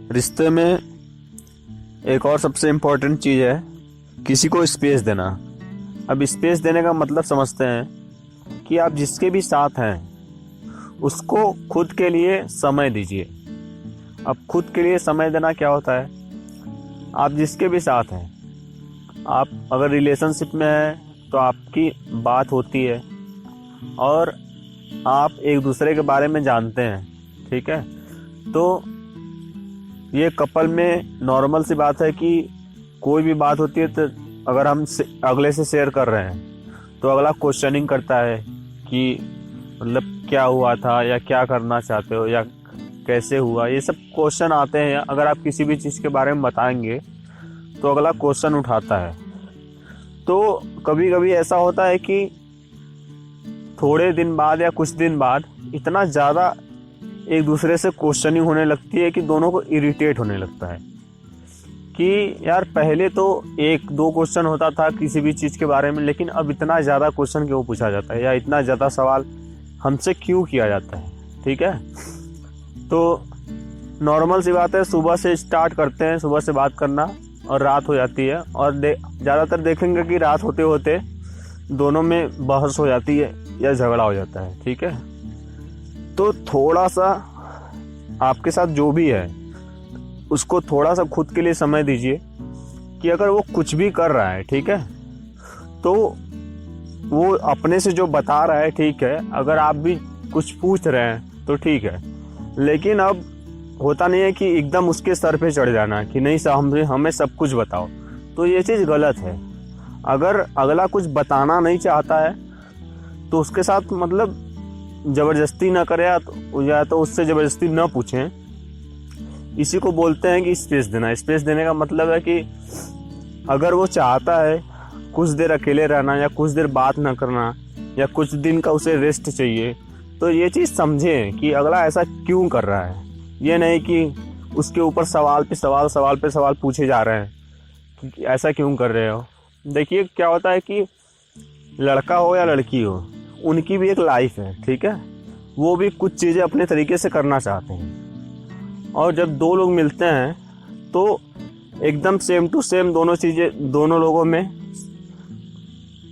रिश्ते में एक और सबसे इम्पोर्टेंट चीज़ है किसी को स्पेस देना। अब स्पेस देने का मतलब समझते हैं कि आप जिसके भी साथ हैं उसको खुद के लिए समय दीजिए। अब खुद के लिए समय देना क्या होता है? आप जिसके भी साथ हैं, आप अगर रिलेशनशिप में हैं तो आपकी बात होती है और आप एक दूसरे के बारे में जानते हैं, ठीक है। तो ये कपल में नॉर्मल सी बात है कि कोई भी बात होती है तो अगर हम अगले से शेयर कर रहे हैं तो अगला क्वेश्चनिंग करता है कि मतलब क्या हुआ था या क्या करना चाहते हो या कैसे हुआ, ये सब क्वेश्चन आते हैं। अगर आप किसी भी चीज़ के बारे में बताएंगे तो अगला क्वेश्चन उठाता है। तो कभी कभी ऐसा होता है कि थोड़े दिन बाद या कुछ दिन बाद इतना ज़्यादा एक दूसरे से क्वेश्चनिंग होने लगती है कि दोनों को इरिटेट होने लगता है कि यार पहले तो एक दो क्वेश्चन होता था किसी भी चीज़ के बारे में, लेकिन अब इतना ज़्यादा क्वेश्चन क्यों पूछा जाता है या इतना ज़्यादा सवाल हमसे क्यों किया जाता है, ठीक है। तो नॉर्मल सी बात है, सुबह से स्टार्ट करते हैं, सुबह से बात करना और रात हो जाती है और ज़्यादातर देखेंगे कि रात होते होते दोनों में बहस हो जाती है या झगड़ा हो जाता है, ठीक है। तो थोड़ा सा आपके साथ जो भी है उसको थोड़ा सा खुद के लिए समय दीजिए कि अगर वो कुछ भी कर रहा है, ठीक है, तो वो अपने से जो बता रहा है, ठीक है। अगर आप भी कुछ पूछ रहे हैं तो ठीक है, लेकिन अब होता नहीं है कि एकदम उसके सर पे चढ़ जाना कि नहीं सर हमें सब कुछ बताओ, तो ये चीज़ गलत है। अगर अगला कुछ बताना नहीं चाहता है तो उसके साथ मतलब ज़बरदस्ती ना करें या तो उससे ज़बरदस्ती ना पूछें। इसी को बोलते हैं कि स्पेस देना। स्पेस देने का मतलब है कि अगर वो चाहता है कुछ देर अकेले रहना या कुछ देर बात ना करना या कुछ दिन का उसे रेस्ट चाहिए, तो ये चीज़ समझें कि अगला ऐसा क्यों कर रहा है। ये नहीं कि उसके ऊपर सवाल पे सवाल पूछे जा रहे हैं कि ऐसा क्यों कर रहे हो। देखिए क्या होता है कि लड़का हो या लड़की हो, उनकी भी एक लाइफ है, ठीक है। वो भी कुछ चीज़ें अपने तरीके से करना चाहते हैं और जब दो लोग मिलते हैं तो एकदम सेम टू सेम दोनों चीज़ें, दोनों लोगों में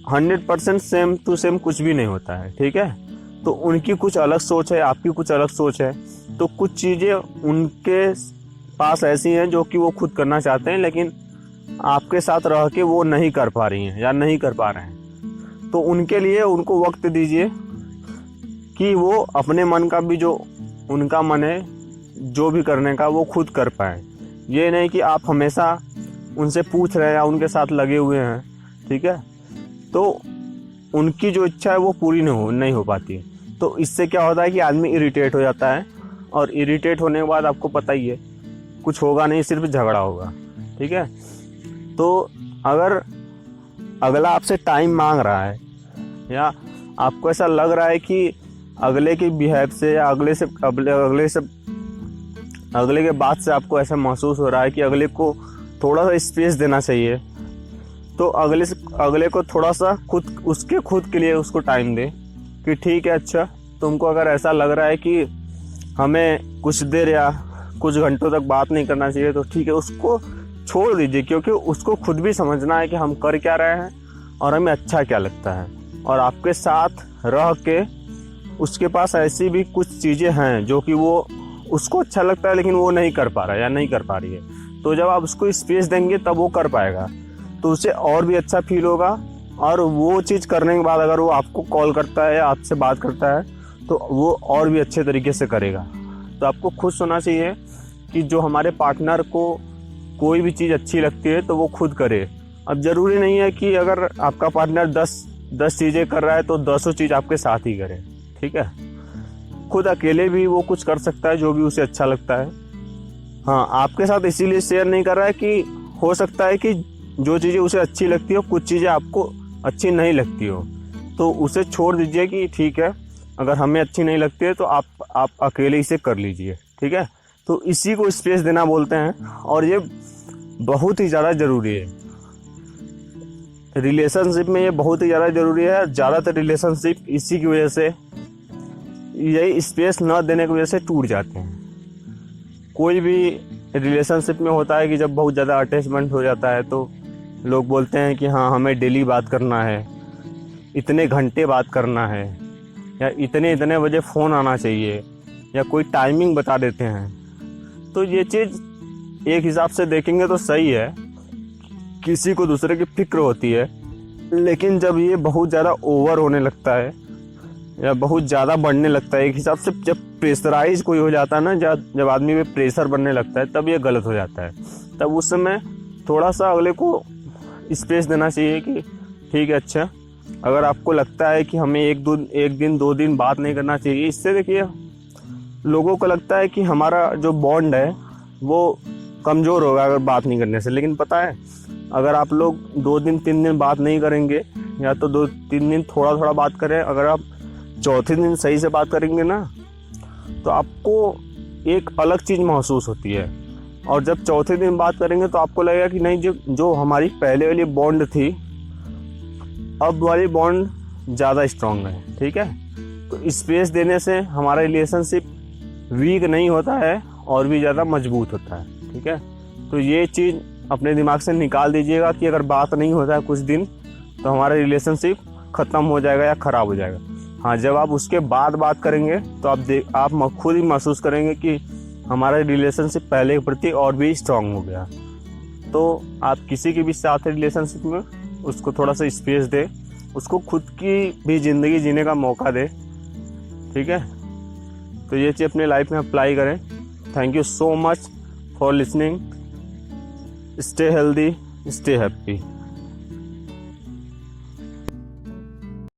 100% सेम टू सेम कुछ भी नहीं होता है, ठीक है। तो उनकी कुछ अलग सोच है, आपकी कुछ अलग सोच है। तो कुछ चीज़ें उनके पास ऐसी हैं जो कि वो खुद करना चाहते हैं लेकिन आपके साथ रह के वो नहीं कर पा रही हैं या नहीं कर पा रहे हैं। तो उनके लिए उनको वक्त दीजिए कि वो अपने मन का भी, जो उनका मन है जो भी करने का, वो खुद कर पाए। ये नहीं कि आप हमेशा उनसे पूछ रहे हैं या उनके साथ लगे हुए हैं, ठीक है। तो उनकी जो इच्छा है वो पूरी नहीं हो पाती है। तो इससे क्या होता है कि आदमी इरिटेट हो जाता है और इरिटेट होने के बाद आपको पता ही है कुछ होगा नहीं, सिर्फ झगड़ा होगा, ठीक है। तो अगर अगला आपसे टाइम मांग रहा है या आपको ऐसा लग रहा है कि अगले के बिहेव से या अगले के बात से आपको ऐसा महसूस हो रहा है कि अगले को थोड़ा सा स्पेस देना चाहिए, तो अगले को थोड़ा सा खुद के लिए उसको टाइम दे कि ठीक है, अच्छा तुमको अगर ऐसा लग रहा है कि हमें कुछ देर या कुछ घंटों तक बात नहीं करना चाहिए तो ठीक है, उसको छोड़ दीजिए। क्योंकि उसको खुद भी समझना है कि हम कर क्या रहे हैं और हमें अच्छा क्या लगता है। और आपके साथ रह के उसके पास ऐसी भी कुछ चीज़ें हैं जो कि वो उसको अच्छा लगता है लेकिन वो नहीं कर पा रहा है या नहीं कर पा रही है। तो जब आप उसको स्पेस देंगे तब वो कर पाएगा, तो उसे और भी अच्छा फील होगा। और वो चीज़ करने के बाद अगर वो आपको कॉल करता है या आपसे बात करता है तो वो और भी अच्छे तरीके से करेगा। तो आपको खुश होना चाहिए कि जो हमारे पार्टनर को कोई भी चीज़ अच्छी लगती है तो वो खुद करे। अब ज़रूरी नहीं है कि अगर आपका पार्टनर 10 चीज़ें कर रहा है तो 10 चीज़ आपके साथ ही करे, ठीक है। खुद अकेले भी वो कुछ कर सकता है जो भी उसे अच्छा लगता है। हाँ, आपके साथ इसीलिए शेयर नहीं कर रहा है कि हो सकता है कि जो चीज़ें उसे अच्छी लगती हो कुछ चीज़ें आपको अच्छी नहीं लगती हो, तो उसे छोड़ दीजिए कि ठीक है, अगर हमें अच्छी नहीं लगती है तो आप अकेले इसे कर लीजिए, ठीक है। तो इसी को स्पेस देना बोलते हैं और ये बहुत ही ज़्यादा ज़रूरी है रिलेशनशिप में। ये बहुत ही ज़्यादा ज़रूरी है। ज़्यादातर रिलेशनशिप इसी की वजह से, यही स्पेस न देने की वजह से टूट जाते हैं। कोई भी रिलेशनशिप में होता है कि जब बहुत ज़्यादा अटैचमेंट हो जाता है तो लोग बोलते हैं कि हाँ हमें डेली बात करना है, इतने घंटे बात करना है, या इतने इतने बजे फ़ोन आना चाहिए, या कोई टाइमिंग बता देते हैं। तो ये चीज़ एक हिसाब से देखेंगे तो सही है, किसी को दूसरे की फिक्र होती है। लेकिन जब ये बहुत ज़्यादा ओवर होने लगता है या बहुत ज़्यादा बढ़ने लगता है, एक हिसाब से जब प्रेशराइज कोई हो जाता है ना, जब आदमी पे प्रेशर बनने लगता है, तब ये गलत हो जाता है। तब उस समय थोड़ा सा अगले को स्पेस देना चाहिए कि ठीक है, अच्छा अगर आपको लगता है कि हमें एक दिन 2 दिन बात नहीं करना चाहिए, इससे देखिए लोगों को लगता है कि हमारा जो बॉन्ड है वो कमज़ोर होगा अगर बात नहीं करने से। लेकिन पता है, अगर आप लोग 2 दिन 3 दिन बात नहीं करेंगे, या तो 2-3 दिन थोड़ा थोड़ा बात करें, अगर आप चौथे दिन सही से बात करेंगे ना, तो आपको एक अलग चीज़ महसूस होती है। और जब चौथे दिन बात करेंगे तो आपको लगेगा कि नहीं, जो हमारी पहले वाली बॉन्ड थी, अब वाली बॉन्ड ज़्यादा स्ट्रांग है। ठीक है, तो स्पेस देने से हमारा रिलेशनशिप वीक नहीं होता है और भी ज़्यादा मजबूत होता है। ठीक है, तो ये चीज़ अपने दिमाग से निकाल दीजिएगा कि अगर बात नहीं होता है कुछ दिन तो हमारा रिलेशनशिप ख़त्म हो जाएगा या ख़राब हो जाएगा। हाँ, जब आप उसके बाद बात करेंगे तो आप खुद ही महसूस करेंगे कि हमारा रिलेशनशिप पहले के प्रति और भी स्ट्रांग हो गया। तो आप किसी के भी साथ रिलेशनशिप में उसको थोड़ा सा स्पेस दें, उसको खुद की भी ज़िंदगी जीने का मौका दें। ठीक है, तो ये चीज़ अपने लाइफ में अप्लाई करें। Thank you so much for listening. Stay healthy, stay happy.